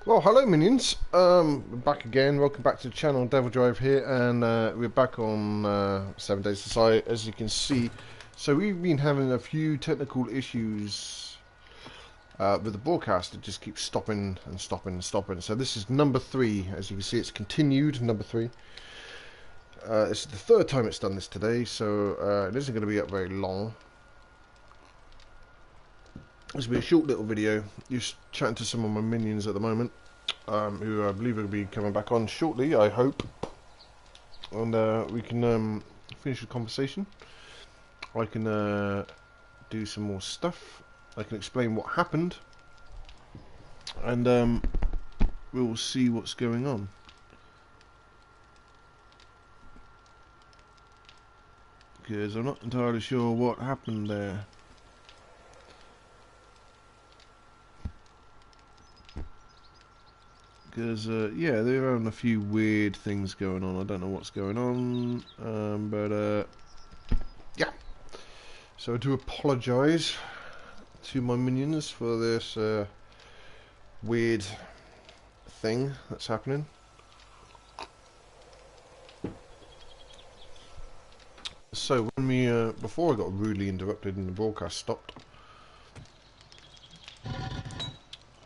Well, hello minions. We're back again. Welcome back to the channel. Devildrive here, and we're back on 7 Days to Die, as you can see. So we've been having a few technical issues with the broadcast. It just keeps stopping and stopping and stopping. So this is number 3. As you can see, it's continued, number 3. This is the third time it's done this today, so it isn't going to be up very long. This will be a short little video. Just chatting to some of my minions at the moment, who I believe will be coming back on shortly, I hope. And we can finish the conversation. I can do some more stuff. I can explain what happened. And we'll see what's going on. Because I'm not entirely sure what happened there. Because, yeah, there are a few weird things going on. I don't know what's going on, but yeah. So I do apologise to my minions for this weird thing that's happening. So when we, before I got rudely interrupted and the broadcast stopped,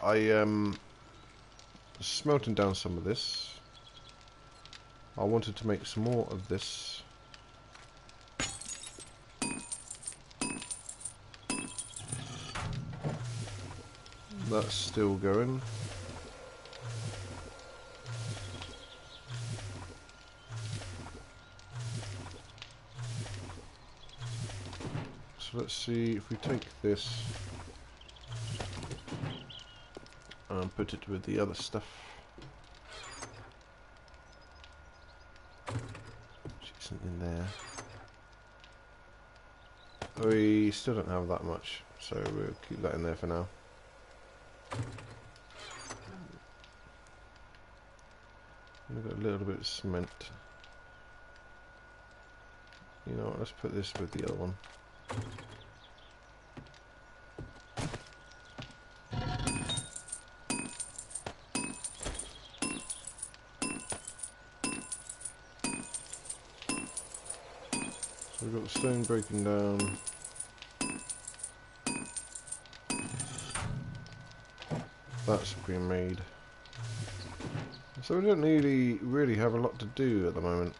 I smelting down some of this. I wanted to make some more of this. That's still going. So let's see if we take this and put it with the other stuff. Something there. We still don't have that much, so we'll keep that in there for now. We've got a little bit of cement. You know what, let's put this with the other one. So we've got the stone breaking down. That's been made. So we don't really have a lot to do at the moment.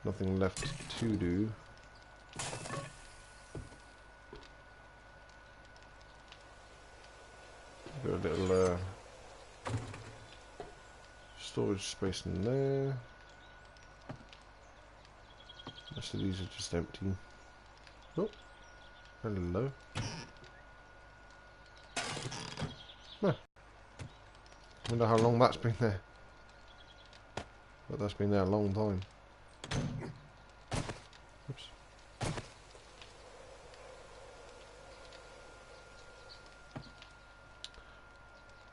Nothing left to do. Got a little storage space in there. Most of these are just empty. Oh, hello. Huh. Wonder how long that's been there. But that's been there a long time. Oops.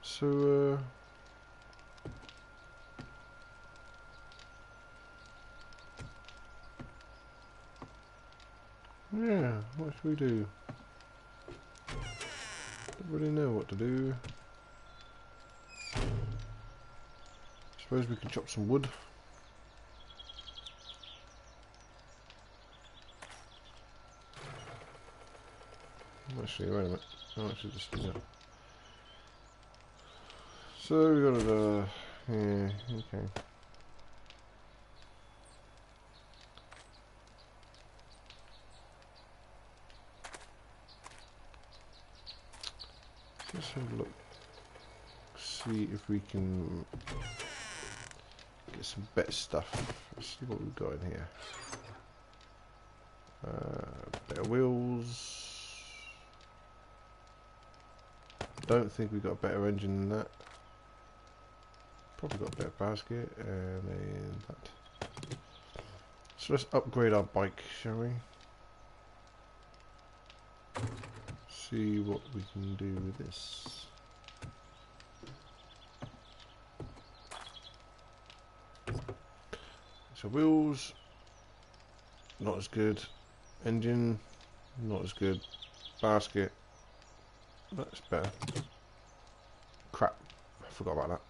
So, yeah, what should we do? Don't really know what to do. Suppose we could chop some wood. Actually, wait a minute. I'll actually just do that. So we got it, yeah, okay. Let's have a look. See if we can get some better stuff. Let's see what we've got in here. Better wheels. Don't think we've got a better engine than that. Probably got a better basket and then that. So let's upgrade our bike, shall we? See what we can do with this. So wheels, not as good. Engine, not as good. Basket, That's better. Crap, I forgot about that.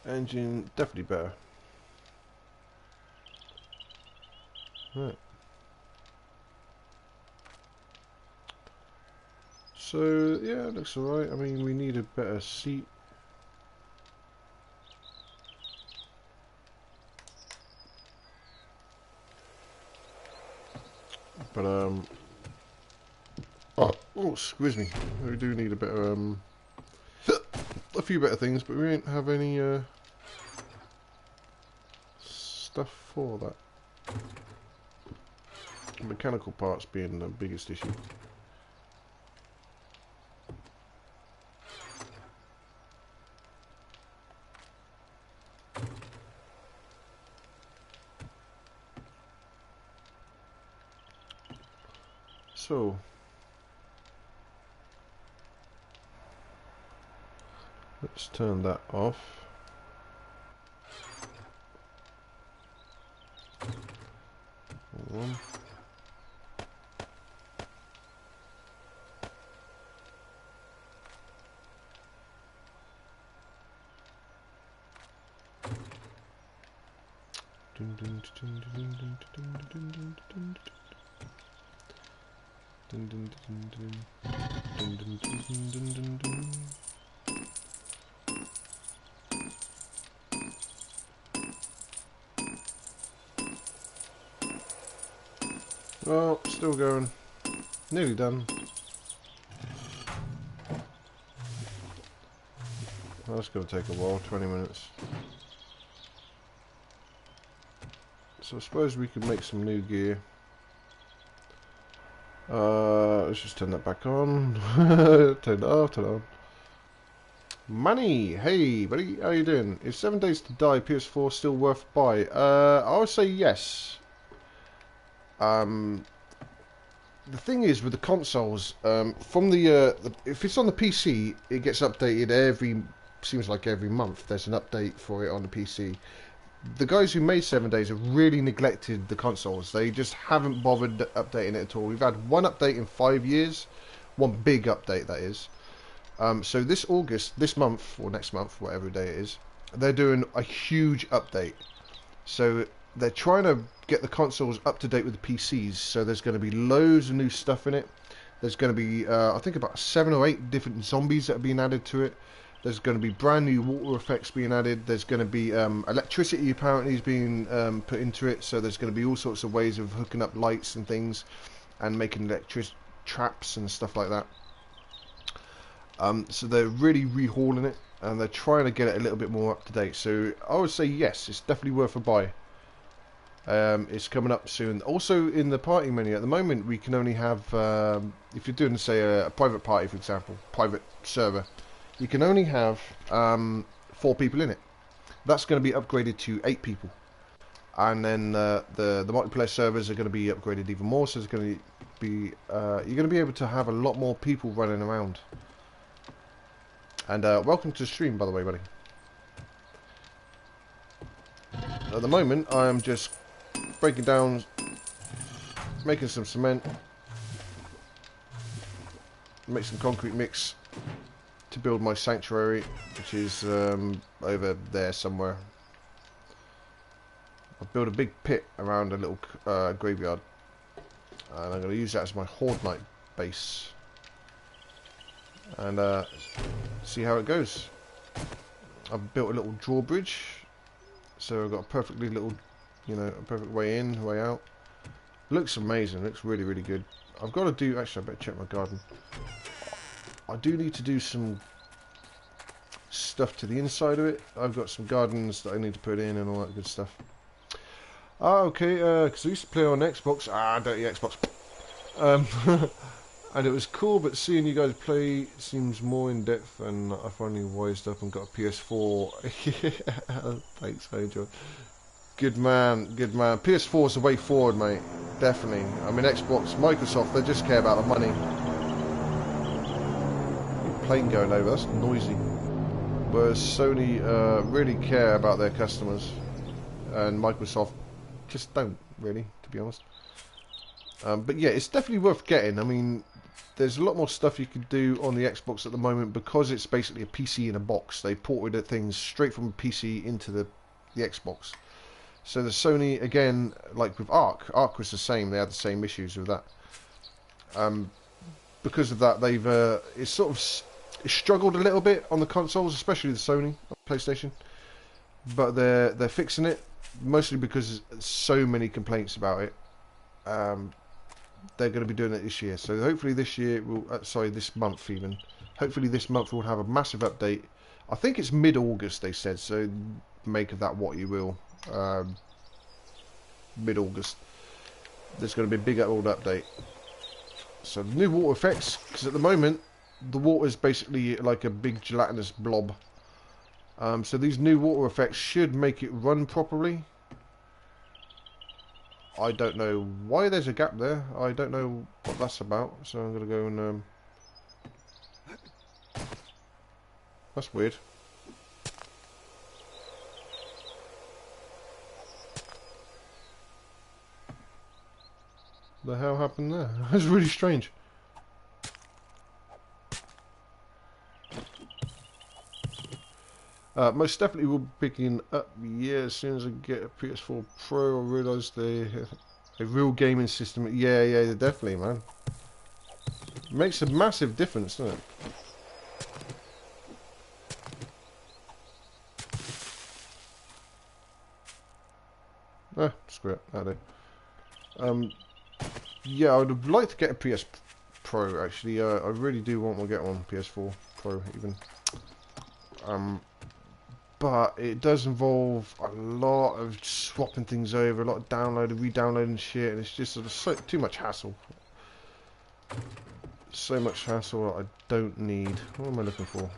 Engine, definitely better. Right. So, yeah, it looks alright. I mean, we need a better seat. But, oh, excuse me. We do need a better, a few better things, but we don't have any, stuff for that. Mechanical parts being the biggest issue. So, let's turn that off. Hold on. Well, still going. Nearly done. Well, that's going to take a while, 20 minutes. So I suppose we could make some new gear. Let's just turn that back on. Turn it off, turn it on. Money! Hey, buddy, how you doing? Is 7 Days to Die PS4 still worth buy? I would say yes. The thing is with the consoles, from if it's on the PC, it gets updated seems like every month. There's an update for it on the PC. The guys who made 7 Days have really neglected the consoles. They just haven't bothered updating it at all. We've had one update in 5 years, one big update that is. So this August, this month or next month, whatever day it is, they're doing a huge update. So they're trying to get the consoles up to date with the PCs. So there's going to be loads of new stuff in it. There's going to be, I think, about 7 or 8 different zombies that are being added to it. There's going to be brand new water effects being added. There's going to be electricity apparently is being put into it. So there's going to be all sorts of ways of hooking up lights and things and making electric traps and stuff like that. So they're really rehauling it and they're trying to get it a little bit more up to date. So I would say yes, it's definitely worth a buy. It's coming up soon. Also in the party menu at the moment we can only have, if you're doing say a private party for example, private server, you can only have 4 people in it. That's going to be upgraded to 8 people. And then the multiplayer servers are going to be upgraded even more, so there's going to be you're going to be able to have a lot more people running around. And welcome to the stream, by the way, buddy. At the moment, I am just breaking down, making some cement, make some concrete mix to build my sanctuary, which is over there somewhere. I've built a big pit around a little graveyard, and I'm going to use that as my Horde Night base. And see how it goes. I've built a little drawbridge, so I've got a perfectly little, you know, a perfect way in, way out. Looks amazing. Looks really, really good. I've got to do. Actually, I better check my garden. I do need to do some stuff to the inside of it. I've got some gardens that I need to put in and all that good stuff. Ah, okay. Because I used to play on Xbox. Dirty Xbox. And it was cool, but seeing you guys play seems more in depth, and I finally wised up and got a PS4. Yeah, thanks, Angel. Good man, good man. PS4 is the way forward, mate. Definitely. I mean, Xbox, Microsoft, they just care about the money. Plane going over, that's noisy. Whereas Sony really care about their customers, and Microsoft just don't. really, to be honest. But yeah, it's definitely worth getting. I mean, there's a lot more stuff you can do on the Xbox at the moment because it's basically a PC in a box. They ported things straight from a PC into the Xbox. So the Sony, again, like with Ark was the same. They had the same issues with that. Because of that, they've it's sort of struggled a little bit on the consoles, especially the Sony PlayStation. But they're fixing it, mostly because there's so many complaints about it. They're going to be doing it this year. So hopefully this year, this month even. Hopefully this month we'll have a massive update. I think it's mid-August, they said, so make of that what you will. Mid-August. There's going to be a big old update. So the new water effects, because at the moment, the water is basically like a big gelatinous blob. So these new water effects should make it run properly. I don't know why there's a gap there. I don't know what that's about. So I'm going to go and... That's weird. The hell happened there? That's really strange. Most definitely will be picking up, yeah, as soon as I get a PS4 Pro. I realise a real gaming system. Yeah, definitely, man. It makes a massive difference, doesn't it? Screw it, that'll do. Yeah, I would like to get a PS Pro, actually. I really do want to get one, PS4 Pro, even. But it does involve a lot of swapping things over, a lot of downloading, re-downloading shit, and it's just sort of too much hassle. So much hassle I don't need. What am I looking for?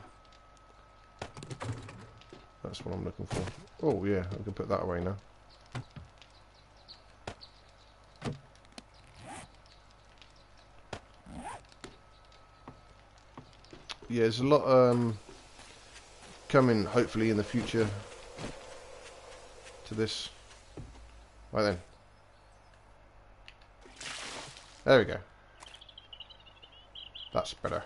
That's what I'm looking for. Oh yeah, I can put that away now. Yeah, there's a lot coming, hopefully, in the future to this. Right then. There we go. That's better.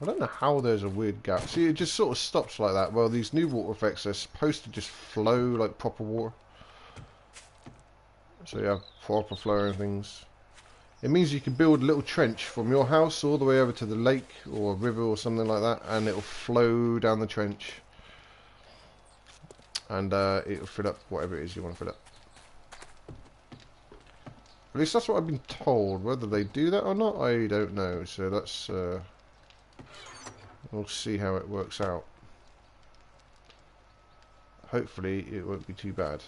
I don't know how there's a weird gap. See, it just sort of stops like that. Well, these new water effects are supposed to just flow like proper water. So you have proper flowing things. It means you can build a little trench from your house all the way over to the lake or a river or something like that, and it'll flow down the trench. And it'll fill up whatever it is you want to fill up. At least that's what I've been told. Whether they do that or not, I don't know. So that's... we'll see how it works out. Hopefully it won't be too bad.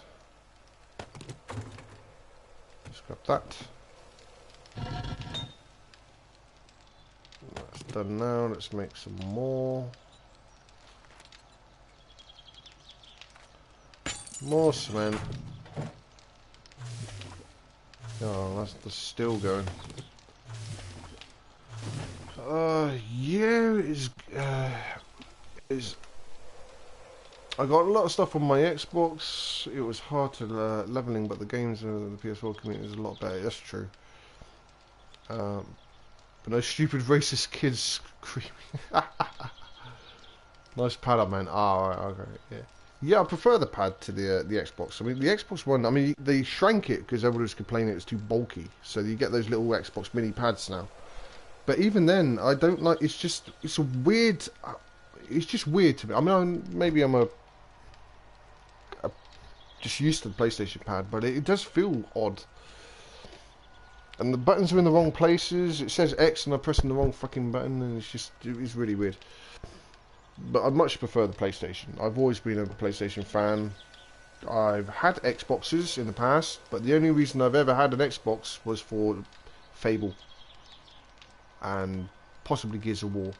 Let's grab that. That's done now. Let's make some more. More cement. Oh, that's still going. Yeah, I got a lot of stuff on my Xbox. It was hard to leveling, but the games of the PS4 community is a lot better. That's true. But no stupid racist kids screaming. Nice pad up, man. Ah, right, okay, yeah. Yeah, I prefer the pad to the Xbox. I mean, the Xbox One, I mean, they shrank it because everyone was complaining it was too bulky. So you get those little Xbox mini pads now. But even then, I don't like. It's a weird. It's just weird to me. I mean, maybe I'm just used to the PlayStation pad, but it does feel odd. And the buttons are in the wrong places. It says X and I'm pressing the wrong fucking button, and it's really weird. But I much prefer the PlayStation. I've always been a PlayStation fan. I've had Xboxes in the past, but the only reason I've ever had an Xbox was for Fable and possibly Gears of War.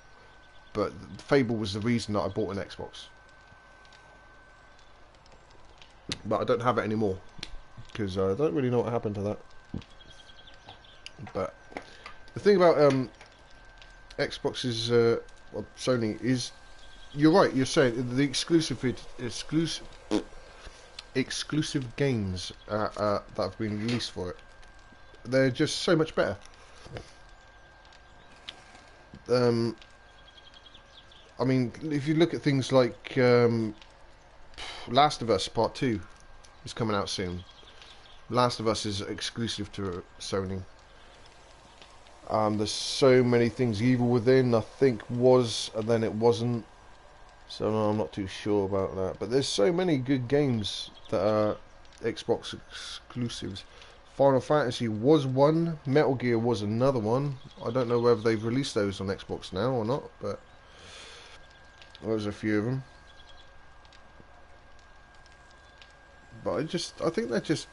But Fable was the reason that I bought an Xbox. But I don't have it anymore because I don't really know what happened to that. But the thing about Xbox is, well, Sony is, you're right. You're saying the exclusivity exclusive games that have been released for it. They're just so much better. I mean, if you look at things like Last of Us Part 2 is coming out soon. Last of Us is exclusive to Sony. There's so many things. Evil Within, I think, was, and then it wasn't. So no, I'm not too sure about that. But there's so many good games that are Xbox exclusives. Final Fantasy was one. Metal Gear was another one. I don't know whether they've released those on Xbox now or not, but there's a few of them. But I think they're just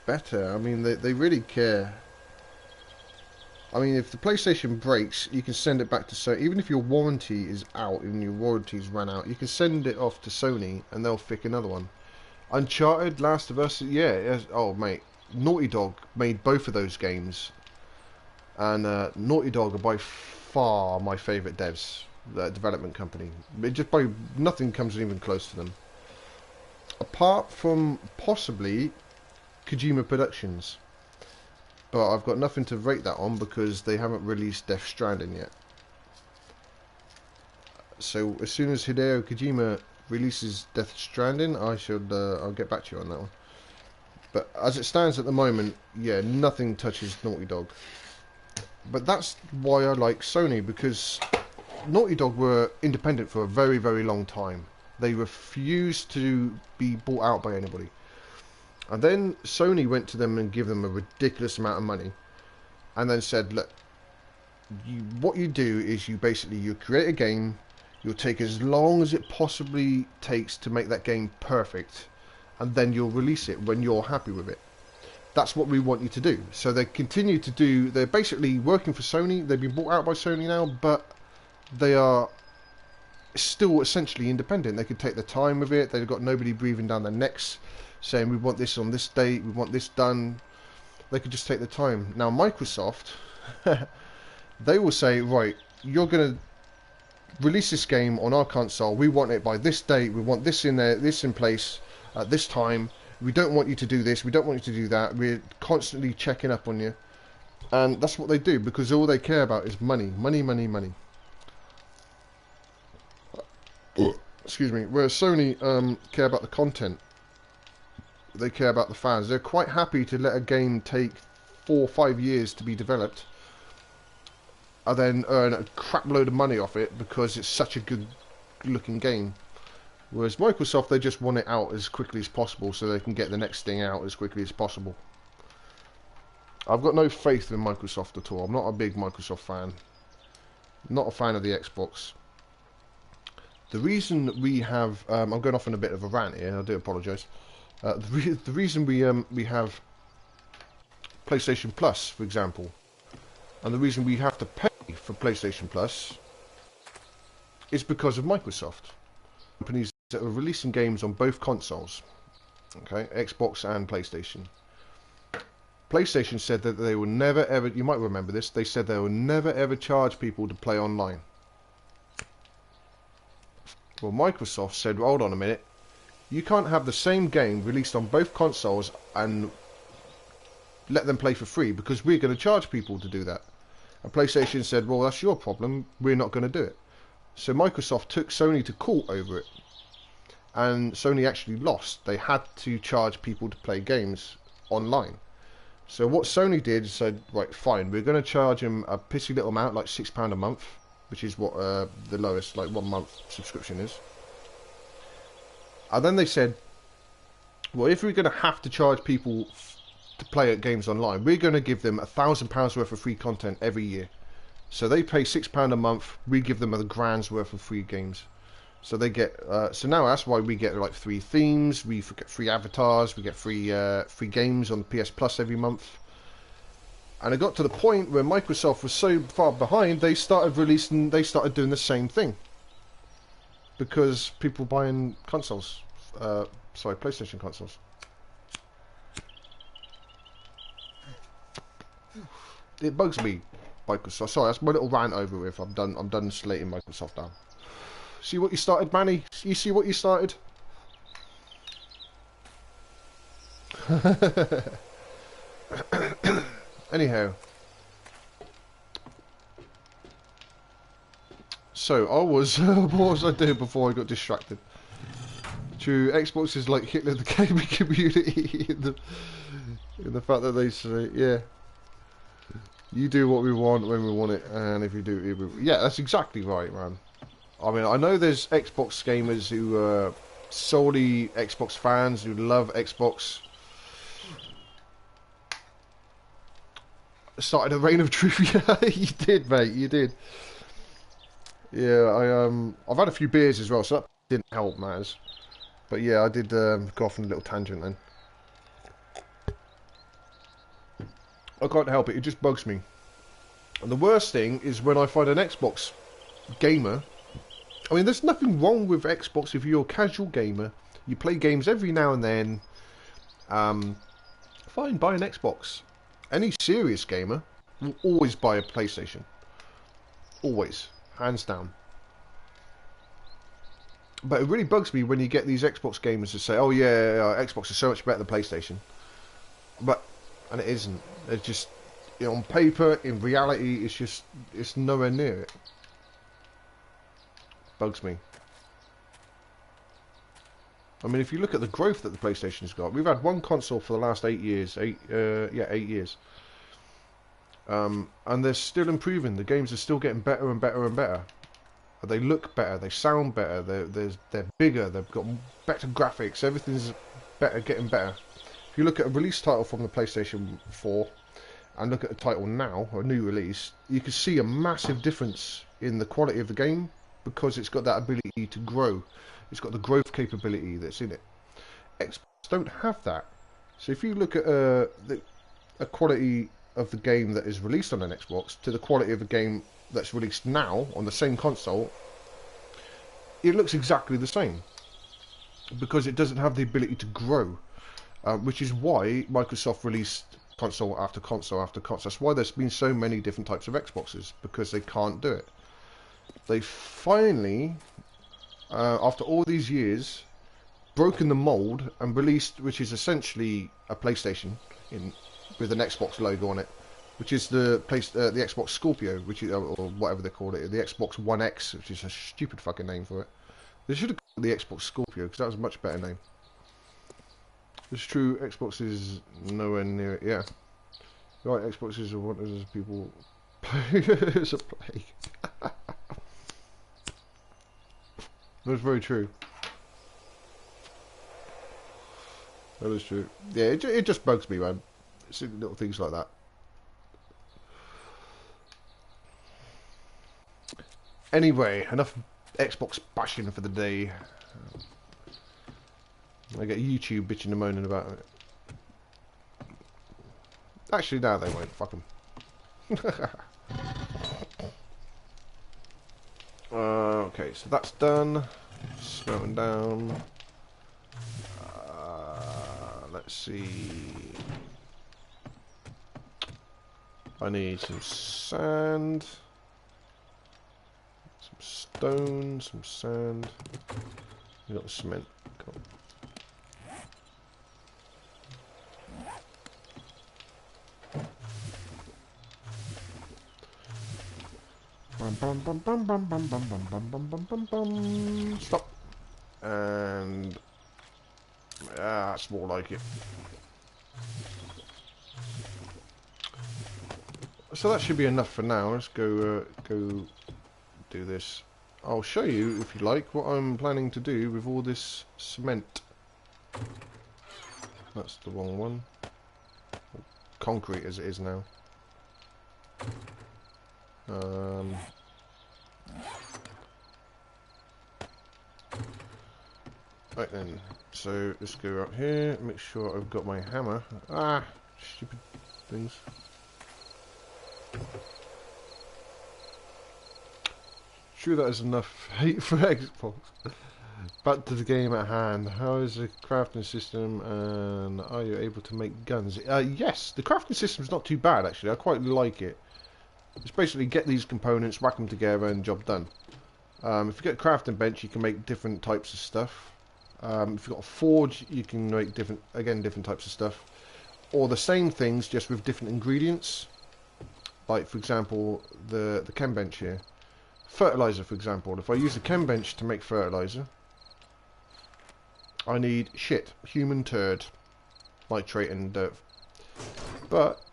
better. I mean, they really care. I mean, if the PlayStation breaks, you can send it back to Sony. Even if your warranty is out, even your warranties run out, you can send it off to Sony and they'll fix another one. Uncharted, Last of Us, yeah. Oh, mate. Naughty Dog made both of those games. And Naughty Dog are by far my favourite devs, the development company. Nothing comes even close to them. Apart from possibly Kojima Productions. But I've got nothing to rate that on because they haven't released Death Stranding yet. So as soon as Hideo Kojima releases Death Stranding, I'll get back to you on that one. But as it stands at the moment, yeah, nothing touches Naughty Dog. But that's why I like Sony, because Naughty Dog were independent for a very, very long time. They refused to be bought out by anybody. And then Sony went to them and gave them a ridiculous amount of money. And then said, look, what you do is you create a game, you'll take as long as it possibly takes to make that game perfect, and then you'll release it when you're happy with it. That's what we want you to do. So they continue to do, they're basically working for Sony, they've been bought out by Sony now, but they are still essentially independent. They can take their time with it, they've got nobody breathing down their necks, saying we want this on this date, we want this done. They could just take the time. Now Microsoft, they will say, right, you're going to release this game on our console, we want it by this date, we want this in there, this in place at this time, we don't want you to do this, we don't want you to do that, we're constantly checking up on you. And that's what they do, because all they care about is money, money, money, money. Excuse me. Whereas Sony care about the content. They care about the fans. They're quite happy to let a game take 4 or 5 years to be developed and then earn a crap load of money off it because it's such a good looking game. Whereas Microsoft, they just want it out as quickly as possible so they can get the next thing out as quickly as possible. I've got no faith in Microsoft at all. I'm not a big Microsoft fan. Not a fan of the Xbox. The reason we have... I'm going off on a bit of a rant here, I do apologise. The reason we have PlayStation Plus, for example, and the reason we have to pay for PlayStation Plus is because of Microsoft. Companies that are releasing games on both consoles, okay, Xbox and PlayStation. PlayStation said that they will never ever, you might remember this, they said they will never ever charge people to play online. Well, Microsoft said, well, hold on a minute, you can't have the same game released on both consoles and let them play for free because we're going to charge people to do that. And PlayStation said, well, that's your problem, we're not going to do it. So Microsoft took Sony to court over it. And Sony actually lost. They had to charge people to play games online. So what Sony did is said, right, fine, we're going to charge them a pissy little amount, like £6 a month, which is what the lowest, like 1 month subscription is. And then they said, well, if we're going to have to charge people to play at games online, we're going to give them £1,000 worth of free content every year. So they pay £6 a month, we give them £1,000 worth of free games. So they get, so now that's why we get like 3 themes, we get free avatars, we get free games on the PS Plus every month. And it got to the point where Microsoft was so far behind, they started doing the same thing. Because people buying consoles, sorry, PlayStation consoles. It bugs me, Microsoft. Sorry, that's my little rant over with. I'm done slating Microsoft down. See what you started, Manny? You see what you started? Anyhow. So, I was... what was I doing before I got distracted? True, Xbox is like Hitler the gaming community in the fact that they say, yeah, you do what we want when we want it, and if you do... Yeah, that's exactly right, man. I mean, I know there's Xbox gamers who are solely Xbox fans, who love Xbox. Started a reign of truth. Yeah, you did, mate, you did. Yeah, I've had a few beers as well, so that didn't help matters. But yeah, I did go off on a little tangent then. I can't help it, it just bugs me. And the worst thing is when I find an Xbox gamer. I mean, there's nothing wrong with Xbox if you're a casual gamer. You play games every now and then. Fine, buy an Xbox. Any serious gamer will always buy a PlayStation. Always. Hands down. But it really bugs me when you get these Xbox gamers to say, oh yeah, Xbox is so much better than PlayStation. And it isn't. It's just, you know, on paper, in reality, it's nowhere near it. Bugs me. I mean, if you look at the growth that the PlayStation's got, we've had one console for the last 8 years. 8 years. And they're still improving. The games are still getting better and better and better. They look better. They sound better. They're bigger. They've got better graphics. Everything's better, getting better. If you look at a release title from the PlayStation 4 and look at a title now, or a new release, you can see a massive difference in the quality of the game because it's got that ability to grow. It's got the growth capability that's in it. Xbox don't have that. So if you look at a quality of the game that is released on an Xbox to the quality of a game that's released now on the same console, it looks exactly the same because it doesn't have the ability to grow, which is why Microsoft released console after console after console. That's why there's been so many different types of Xboxes, because they can't do it. They finally, after all these years, broken the mold and released, which is essentially a PlayStation with an Xbox logo on it, which is the Xbox Scorpio, which is, or whatever they call it, the Xbox One X, which is a stupid fucking name for it. They should have called it the Xbox Scorpio because that was a much better name. It's true, Xbox is nowhere near it. Yeah, right. Xbox is what as people play as a plague. That's very true. That is true. Yeah, it just bugs me, man. It's little things like that. Anyway, enough Xbox bashing for the day. I get YouTube bitching and moaning about it. Actually, no, they won't. Fuck them. Okay, so that's done. Slowing down. Let's see. I need some sand, some stone, some sand. We got the cement. Cool. Stop. And that's more like it. So that should be enough for now. Let's go do this. I'll show you, if you like, what I'm planning to do with all this cement. That's the wrong one. Concrete as it is now. Right then, so let's go up here, make sure I've got my hammer. Ah, stupid things. Sure, that is enough hate for Xbox. Back to the game at hand. How is the crafting system, and are you able to make guns? Yes, the crafting system's not too bad actually. I quite like it. It's basically get these components, whack them together, and job done. If you get a crafting bench, you can make different types of stuff. If you've got a forge, you can make different types of stuff. Or the same things, just with different ingredients. Like, for example, the chem bench here. Fertilizer, for example. If I use the chem bench to make fertilizer, I need shit, human turd, nitrate and dirt. But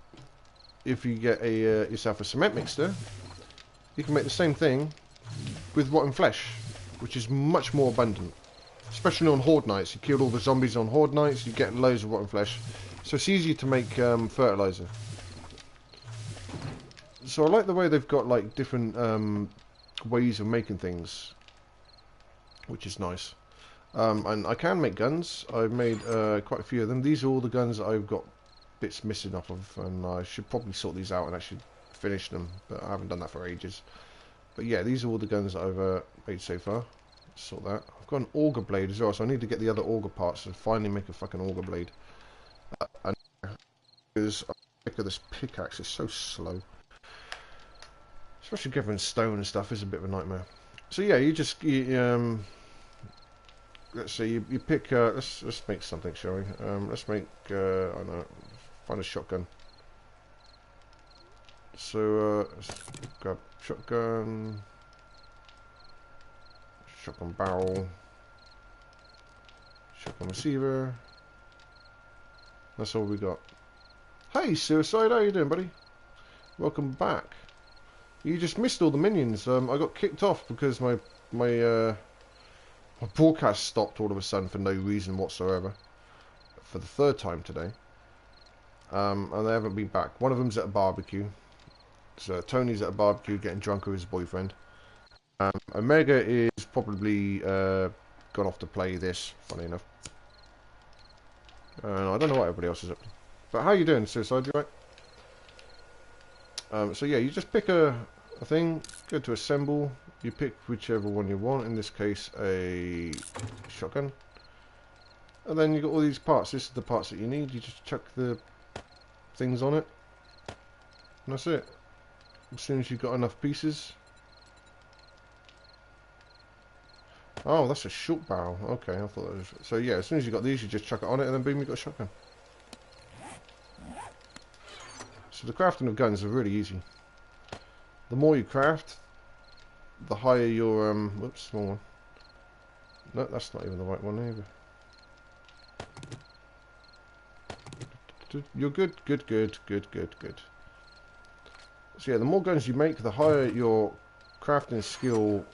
if you get yourself a cement mixer, you can make the same thing with rotten flesh, which is much more abundant. Especially on horde nights. You kill all the zombies on horde nights, you get loads of rotten flesh. So it's easy to make fertilizer. So I like the way they've got like different ways of making things, which is nice. And I can make guns. I've made quite a few of them. These are all the guns that I've got bits missing off of, and I should probably sort these out and actually finish them, but I haven't done that for ages. But yeah, these are all the guns that I've made so far. Sort that. I've got an auger blade as well, so I need to get the other auger parts and finally make a fucking auger blade. And because I'm sick of this pickaxe, it's so slow. Especially gathering stone and stuff is a bit of a nightmare. So yeah, let's say you pick. Let's make something, shall we? Let's make. I don't know. Find a shotgun. So let's grab shotgun. Shotgun barrel. Shotgun receiver. That's all we got. Hey, Suicide, how you doing, buddy? Welcome back. You just missed all the minions. I got kicked off because my broadcast stopped all of a sudden for no reason whatsoever. For the third time today. And they haven't been back. One of them's at a barbecue. So Tony's at a barbecue getting drunk with his boyfriend. Omega is probably gone off to play this, funny enough. I don't know what everybody else is up to. But how you doing, Suicide? You right? So yeah, you just pick a thing, go to assemble, you pick whichever one you want, in this case a shotgun. And then you got all these parts. This is the parts that you need. You just chuck the things on it. And that's it. As soon as you've got enough pieces. Oh, that's a short barrel. Okay, I thought that was... So yeah, as soon as you got these, you just chuck it on it and then boom, you got a shotgun. So the crafting of guns are really easy. The more you craft, the higher your... whoops, small one. No, that's not even the right one either. You're good, good, good, good, good, good. So yeah, the more guns you make, the higher your crafting skill,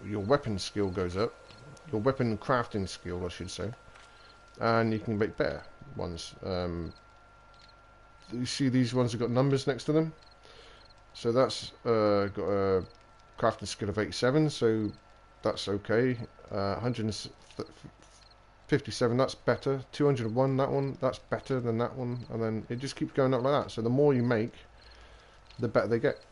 your weapon skill goes up. Your weapon crafting skill, I should say. And you can make better ones. You see these ones have got numbers next to them? So that's got a crafting skill of 87, so that's okay. 157, that's better. 201, that one, that's better than that one. And then it just keeps going up like that. So the more you make, the better they get.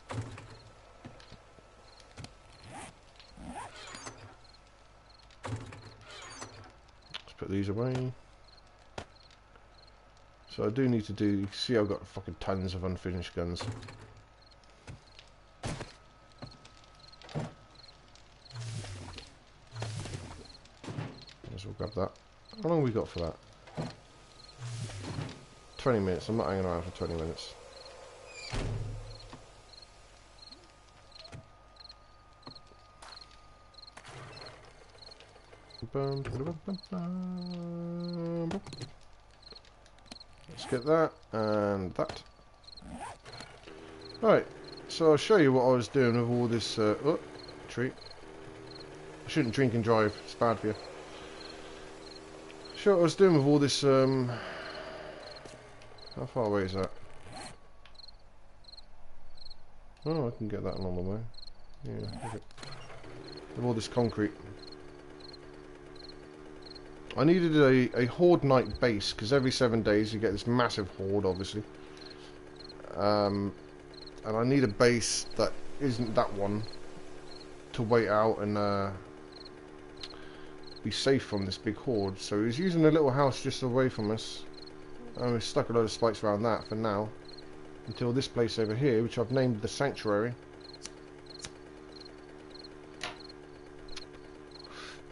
Let's put these away. So I do need to do, you can see I've got fucking tons of unfinished guns. Might as well grab that. How long have we got for that? 20 minutes, I'm not hanging around for 20 minutes. Let's get that and that. Right, so I'll show you what I was doing with all this. Oh, treat. I shouldn't drink and drive, it's bad for you. Show what I was doing with all this. How far away is that? Oh, I can get that along the way. Yeah, okay. With all this concrete. I needed a horde night base, because every 7 days you get this massive horde, obviously. And I need a base that isn't that one to wait out and be safe from this big horde. So he's using a little house just away from us. And we've stuck a load of spikes around that for now. Until this place over here, which I've named the Sanctuary,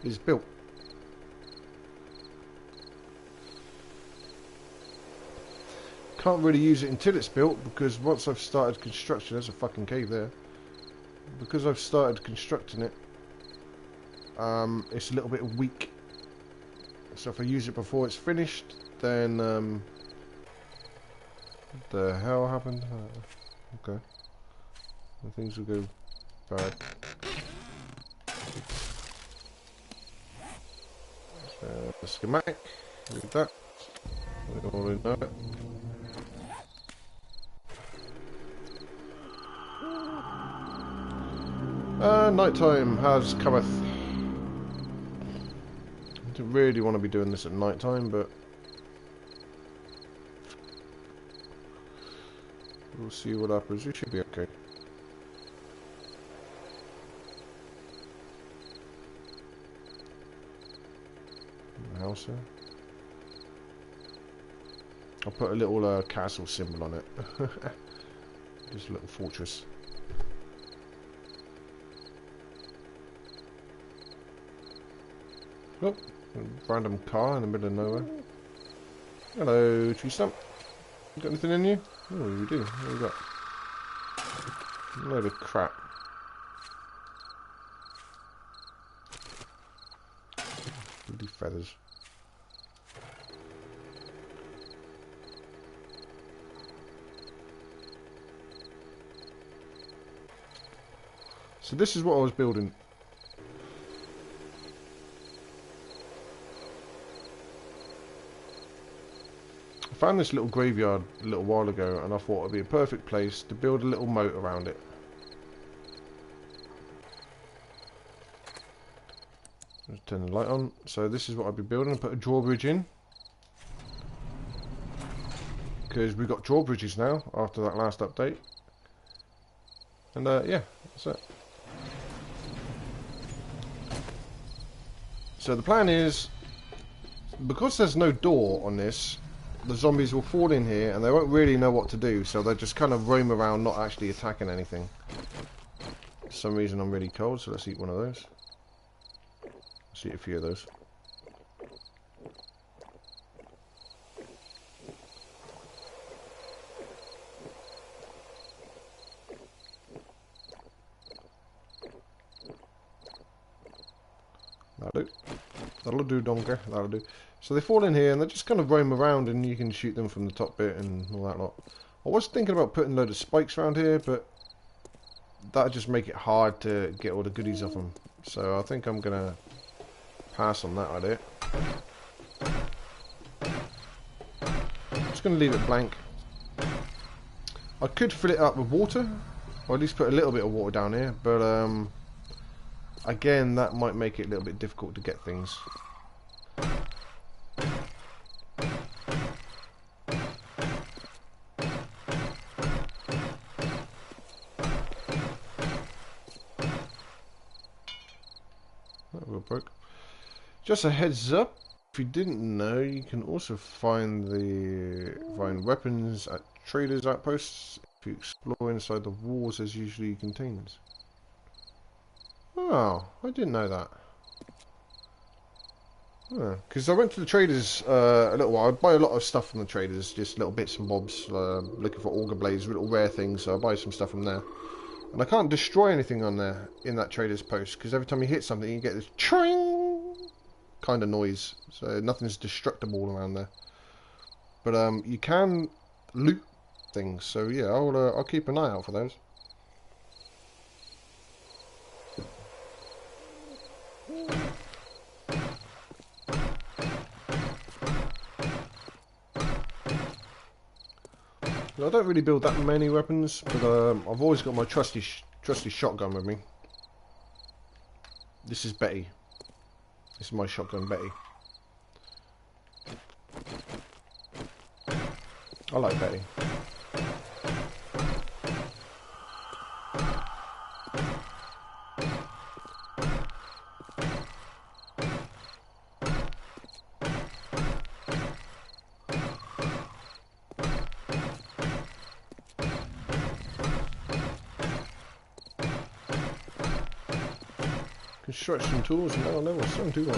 is built. Can't really use it until it's built, because once I've started construction, there's a fucking cave there. Because I've started constructing it, it's a little bit weak. So if I use it before it's finished, then what the hell happened? Okay, and things will go bad. The schematic, look at that. We already know it. Nighttime has cometh. I don't really want to be doing this at nighttime, but we'll see what happens. We should be okay. House here. I'll put a little castle symbol on it. Just a little fortress. Oh, a random car in the middle of nowhere. Hello, tree stump. You got anything in you? Oh, we do. What have we got? A load of crap. Bloody feathers. So this is what I was building. I found this little graveyard a little while ago, and I thought it'd be a perfect place to build a little moat around it. Let's turn the light on. So this is what I'd be building. Put a drawbridge in, because we got drawbridges now after that last update. And yeah, that's it. So the plan is, because there's no door on this, the zombies will fall in here and they won't really know what to do, so they'll just kind of roam around, not actually attacking anything. For some reason I'm really cold, so let's eat one of those. Let's eat a few of those. That'll do. That'll do, donkey. That'll do. So they fall in here and they just kind of roam around, and you can shoot them from the top bit and all that lot. I was thinking about putting a load of spikes around here, but that'd just make it hard to get all the goodies off them. So I think I'm gonna pass on that idea. I'm just gonna leave it blank. I could fill it up with water, or at least put a little bit of water down here, but again, that might make it a little bit difficult to get things. That will broke. Just a heads up, if you didn't know, you can also find weapons at traders' outposts. If you explore inside the walls, there's usually containers. Oh, I didn't know that. Because I went to the traders a little while. I buy a lot of stuff from the traders, just little bits and bobs, looking for auger blades, little rare things, so I buy some stuff from there. And I can't destroy anything on there in that trader's post, because every time you hit something you get this ching kind of noise, so nothing's destructible around there. But you can loot things, so yeah, I'll keep an eye out for those. I don't really build that many weapons, but I've always got my trusty shotgun with me. This is Betty. This is my shotgun, Betty. I like Betty. Construction tools now level 71.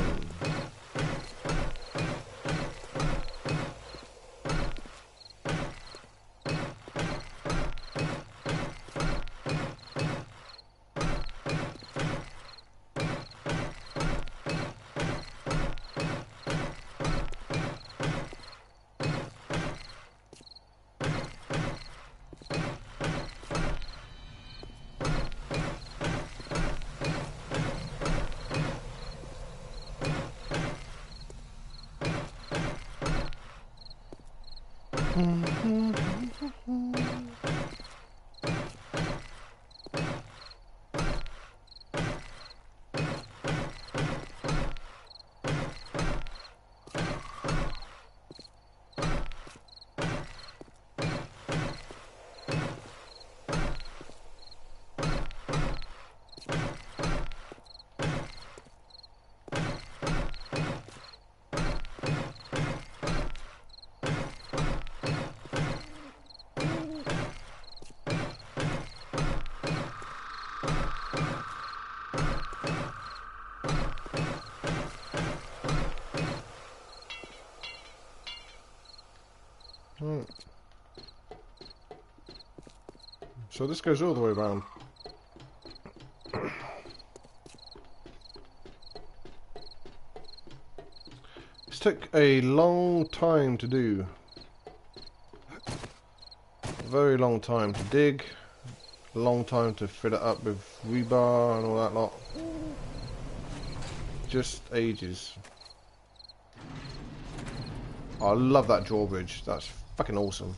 Right. So this goes all the way around. This took a long time to do. A very long time to dig. A long time to fill it up with rebar and all that lot. Just ages. Oh, I love that drawbridge. That's fucking awesome.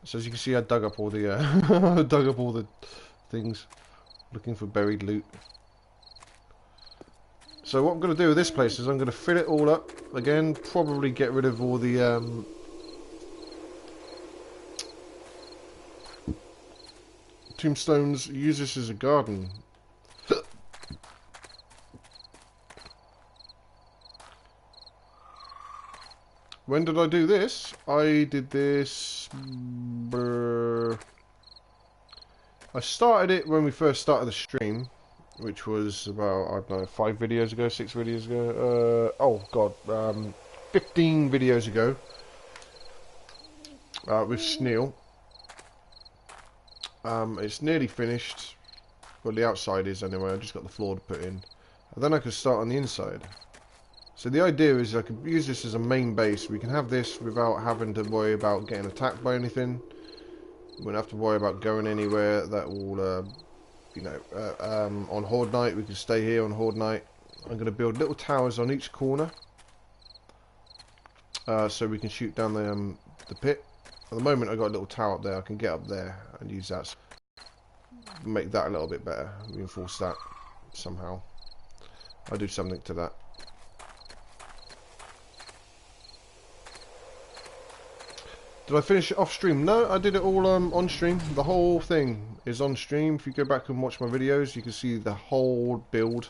So as you can see, I dug up all the dug up all the things, looking for buried loot. So what I'm going to do with this place is I'm going to fill it all up again. Probably get rid of all the tombstones. Use this as a garden. When did I do this? I did this... I started it when we first started the stream, which was about, I don't know, 5 videos ago, 6 videos ago. Oh god, 15 videos ago. With Sneal. It's nearly finished. Well, the outside is anyway. I just got the floor to put in. And then I can start on the inside. So the idea is I can use this as a main base. We can have this without having to worry about getting attacked by anything. We won't have to worry about going anywhere that will, you know, on Horde Night. We can stay here on Horde Night. I'm going to build little towers on each corner. So we can shoot down the pit. At the moment I've got a little tower up there. I can get up there and use that. Make that a little bit better. Reinforce that somehow. I'll do something to that. Did I finish it off stream? No, I did it all on stream. The whole thing is on stream. If you go back and watch my videos, you can see the whole build.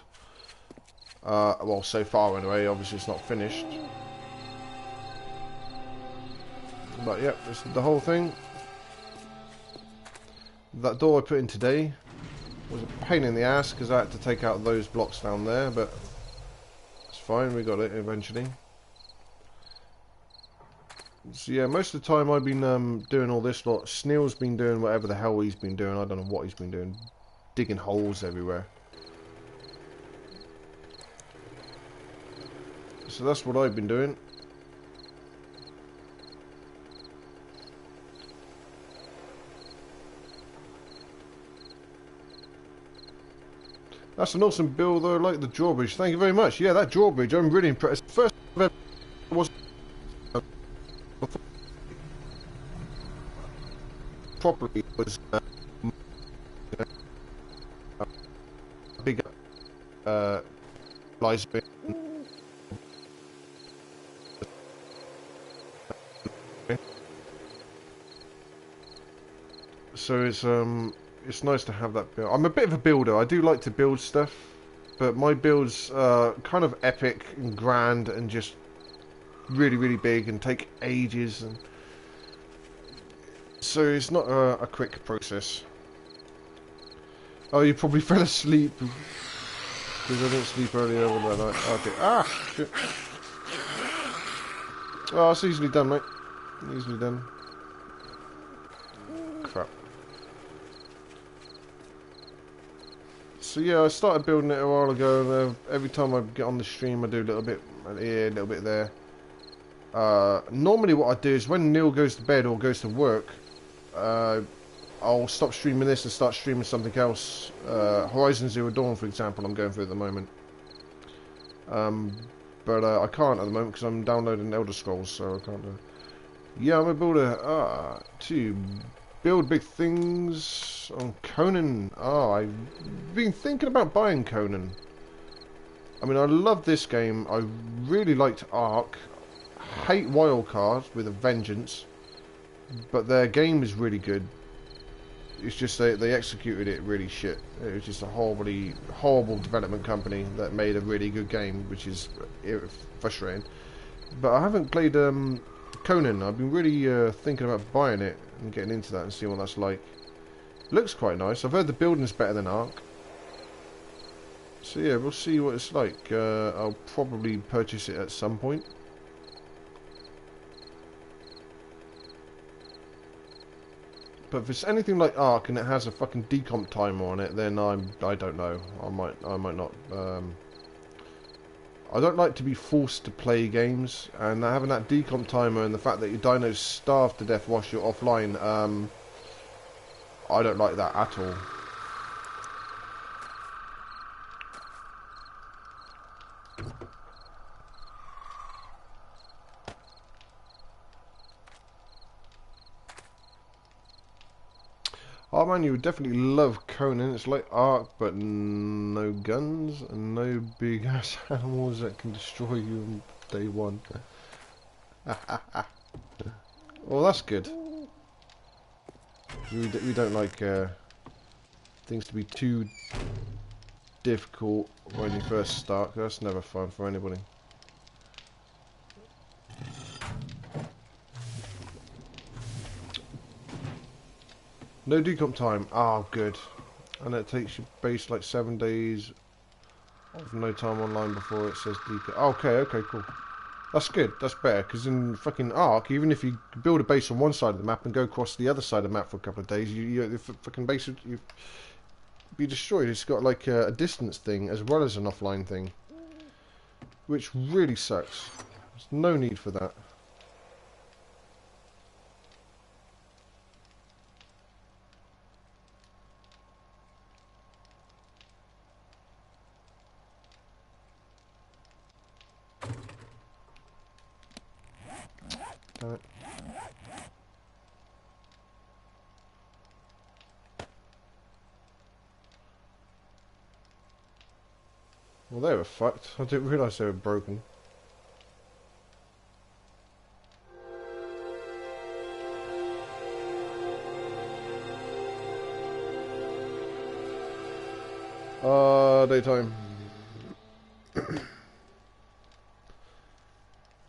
Well, so far anyway. Obviously, it's not finished. But yeah, this is the whole thing. That door I put in today was a pain in the ass because I had to take out those blocks down there, but it's fine. We got it eventually. So yeah, most of the time I've been doing all this lot. Sneal's been doing whatever the hell he's been doing. I don't know what he's been doing. Digging holes everywhere. So that's what I've been doing. That's an awesome build though. I like the drawbridge. Thank you very much. Yeah, that drawbridge, I'm really impressed. First I've ever was properly was big lies bit. So it's nice to have that build. I'm a bit of a builder. I do like to build stuff, but my builds are kind of epic and grand and just really, really big and take ages. And so it's not a quick process. Oh, you probably fell asleep because I didn't sleep earlier that night. Okay. Ah, shit. Oh, it's easily done, mate. Easily done. Crap. So yeah, I started building it a while ago, and every time I get on the stream I do a little bit here, a little bit there. Normally what I do is when Neil goes to bed or goes to work, I'll stop streaming this and start streaming something else. Horizon Zero Dawn, for example, I'm going through at the moment. But I can't at the moment because I'm downloading Elder Scrolls, so I can't do it. Yeah, I'm a builder. To build big things on Conan. I've been thinking about buying Conan. I mean, I love this game. I really liked Ark. Hate Wildcard with a vengeance. But their game is really good. It's just they executed it really shit. It was just a horrible development company that made a really good game, which is frustrating. But I haven't played Conan. I've been really thinking about buying it and getting into that and seeing what that's like. Looks quite nice. I've heard the building's better than Ark. So yeah, we'll see what it's like. I'll probably purchase it at some point. But if it's anything like Ark and it has a fucking decomp timer on it, then I don't know. I might not. I don't like to be forced to play games, and having that decomp timer and the fact that your dinos starve to death whilst you're offline, I don't like that at all. Oh man, you would definitely love Conan. It's like Ark, but no guns and no big ass animals that can destroy you on day one. Well, that's good. We don't like things to be too difficult when you first start. That's never fun for anybody. No decomp time. Oh, good. And it takes you base like 7 days of no time online before it says decomp. Okay, cool. That's good. That's better, because in fucking Ark, even if you build a base on one side of the map and go across the other side of the map for a couple of days, the fucking base would be destroyed. It's got like a distance thing as well as an offline thing, which really sucks. There's no need for that. Damn it. Well, they were fucked. I didn't realise they were broken. Daytime.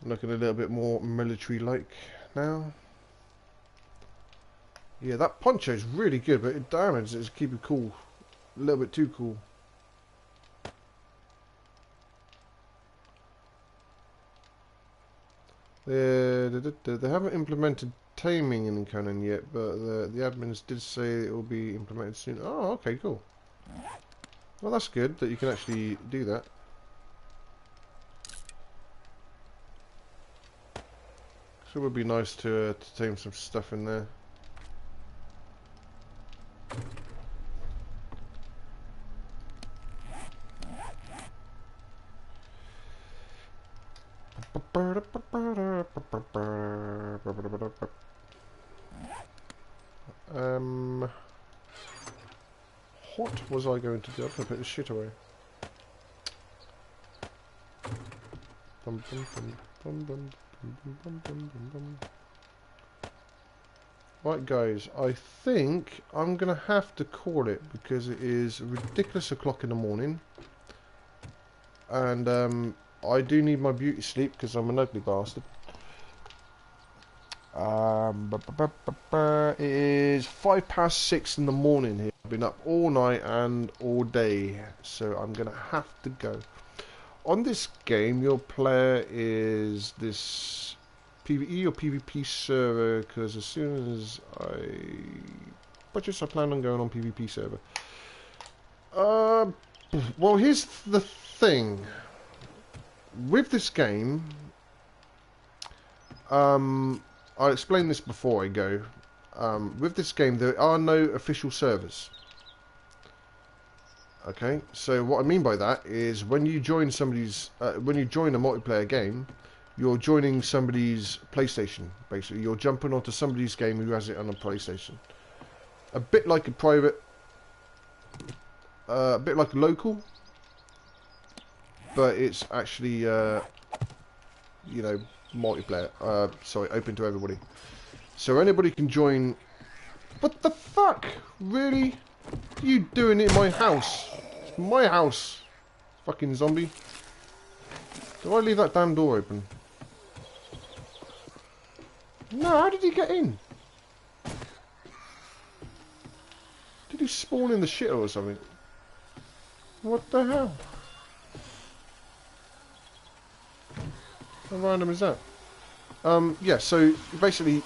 Looking a little bit more military-like now. Yeah, that poncho is really good, but it damages it to keep it cool. A little bit too cool. They haven't implemented taming in Conan yet, but the admins did say it will be implemented soon. Oh, okay, cool. Well, that's good that you can actually do that. So it would be nice to tame some stuff in there. What was I going to do? I'm going to put this shit away. Right guys, I think I'm going to have to call it because it is ridiculous o'clock in the morning. And I do need my beauty sleep because I'm an ugly bastard. It is 6:05 in the morning here. I've been up all night and all day, so I'm gonna have to go. On this game, your player is this PvE or PvP server, because as soon as I purchase, I plan on going on PvP server. Well, here's the thing. With this game, I'll explain this before I go. With this game, there are no official servers. Okay, so what I mean by that is when you join when you join a multiplayer game, you're joining somebody's PlayStation, basically. You're jumping onto somebody's game who has it on a PlayStation. A bit like a private, a bit like a local, but it's actually, you know, multiplayer. Sorry, open to everybody. So anybody can join. What the fuck? Really? What are you doing in my house? It's my house. Fucking zombie. Did I leave that damn door open? No, how did he get in? Did he spawn in the shit or something? What the hell? How random is that? Yeah, so basically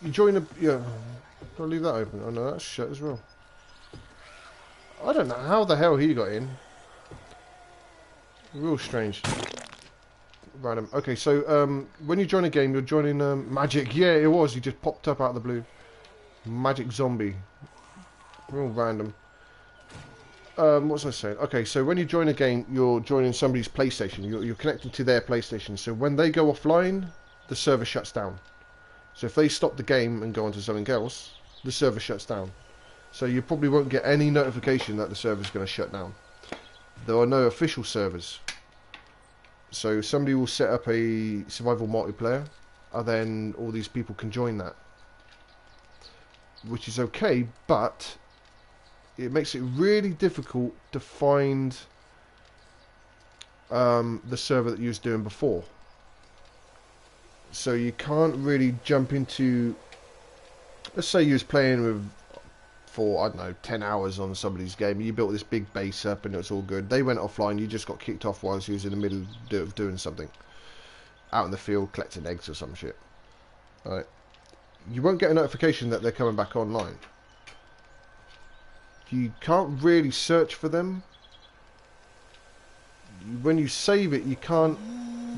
you join a... Yeah, do I leave that open? Oh no, that's shut as well. I don't know how the hell he got in. Real strange. Random. Okay, so when you join a game, you're joining Magic. Yeah, it was. He just popped up out of the blue. Magic Zombie. Real random. What was I saying? Okay, so when you join a game, you're joining somebody's PlayStation. You're connected to their PlayStation. So when they go offline, the server shuts down. So if they stop the game and go on to something else, the server shuts down. So you probably won't get any notification that the server's going to shut down. There are no official servers. So somebody will set up a survival multiplayer, and then all these people can join that. Which is okay, but it makes it really difficult to find the server that you was doing before. So you can't really jump into... Let's say you was playing with... for, I don't know, 10 hours on somebody's game. You built this big base up and it was all good. They went offline, you just got kicked off whilst you was in the middle of doing something. Out in the field, collecting eggs or some shit. Alright. You won't get a notification that they're coming back online. You can't really search for them. When you save it, you can't...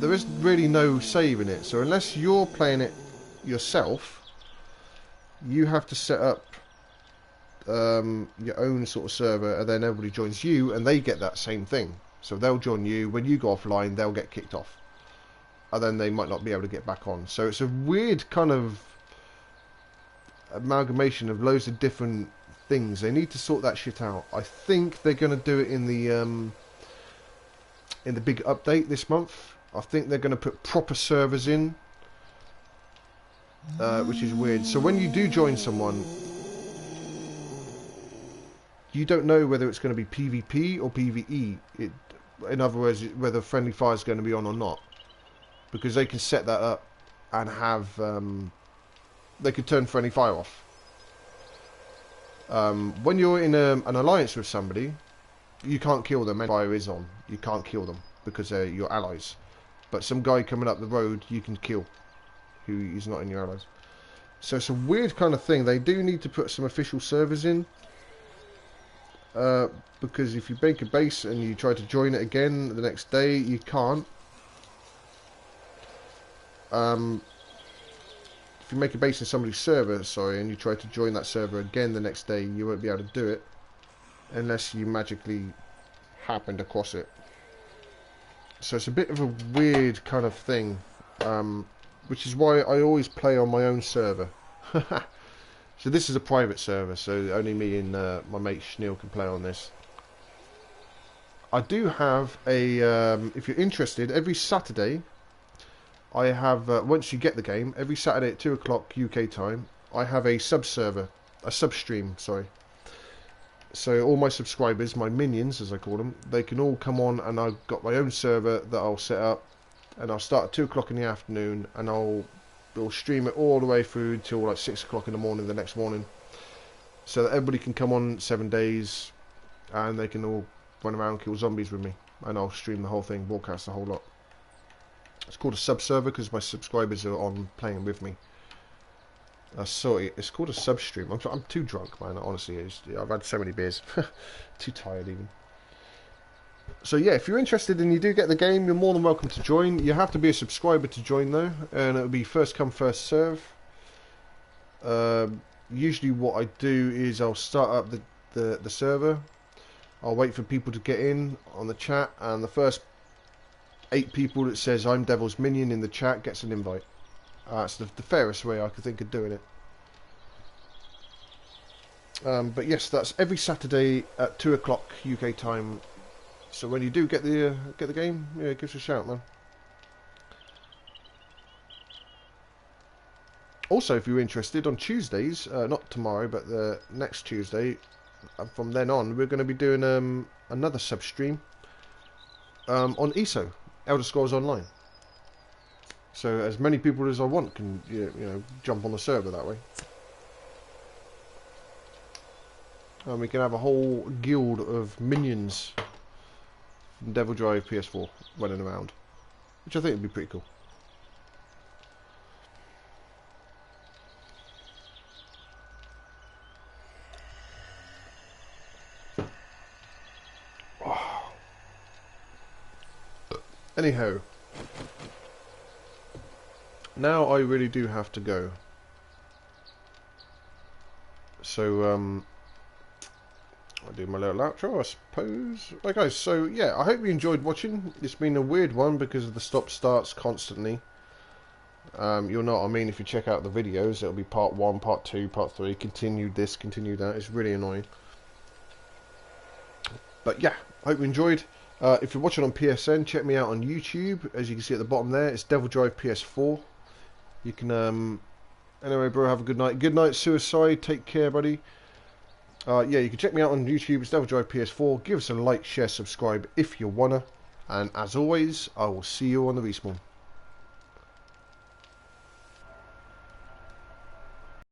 There is really no save in it. So unless you're playing it yourself, you have to set up your own sort of server, and then everybody joins you and they get that same thing. So they'll join you. When you go offline, they'll get kicked off, and then they might not be able to get back on. So it's a weird kind of amalgamation of loads of different things. They need to sort that shit out. I think they're going to do it in the big update this month. I think they're going to put proper servers in, which is weird. So when you do join someone, you don't know whether it's going to be PvP or PvE. In other words, whether friendly fire is going to be on or not, because they can set that up and have they could turn friendly fire off. When you're in an alliance with somebody, you can't kill them. And fire is on. You can't kill them because they're your allies. But some guy coming up the road, you can kill, who is not in your allies. So it's a weird kind of thing. They do need to put some official servers in. Because if you make a base and you try to join it again the next day, you can't. If you make a base in somebody's server, sorry, and you try to join that server again the next day, you won't be able to do it unless you magically happened across it. So it's a bit of a weird kind of thing, which is why I always play on my own server. So this is a private server, so only me and my mate Schneel can play on this. I do have a, if you're interested, every Saturday, I have, once you get the game, every Saturday at 2 o'clock UK time, I have a sub-stream, sorry. So all my subscribers, my minions as I call them, they can all come on, and I've got my own server that I'll set up, and I'll start at 2 o'clock in the afternoon, and we'll stream it all the way through till like 6 o'clock in the morning the next morning, so that everybody can come on 7 days, and they can all run around and kill zombies with me, and I'll stream the whole thing, broadcast the whole lot. It's called a sub-server because my subscribers are on playing with me. Sorry, it's called a sub-stream. I'm too drunk, man, honestly. I've had so many beers. Too tired even. So yeah, if you're interested and you do get the game, you're more than welcome to join. You have to be a subscriber to join though, and it'll be first come first serve. Usually what I do is I'll start up the server. I'll wait for people to get in on the chat, and the first 8 people that says I'm Devil's Minion in the chat gets an invite. That's the fairest way I could think of doing it. But yes, that's every Saturday at 2 o'clock UK time. So when you do get the game, yeah, give us a shout, man. Also, if you're interested, on Tuesdays, not tomorrow, but the next Tuesday, from then on, we're going to be doing another sub stream on ESO, Elder Scrolls Online. So as many people as I want can you know jump on the server that way. And we can have a whole guild of minions from Devildrive PS4 running around, which I think would be pretty cool. Anyhow, now I really do have to go. So, I'll do my little outro, I suppose. Right, guys, so yeah, I hope you enjoyed watching. It's been a weird one because of the stop-starts constantly. You'll know what I mean if you check out the videos. It'll be part 1, part 2, part 3, continue this, continue that. It's really annoying. But yeah, I hope you enjoyed. If you're watching on PSN, check me out on YouTube. As you can see at the bottom there, it's Devildrive PS4. You can, anyway, bro, have a good night. Good night, Suicide. Take care, buddy. Yeah, you can check me out on YouTube. It's Devildrive PS4. Give us a like, share, subscribe if you wanna. And as always, I will see you on the respawn.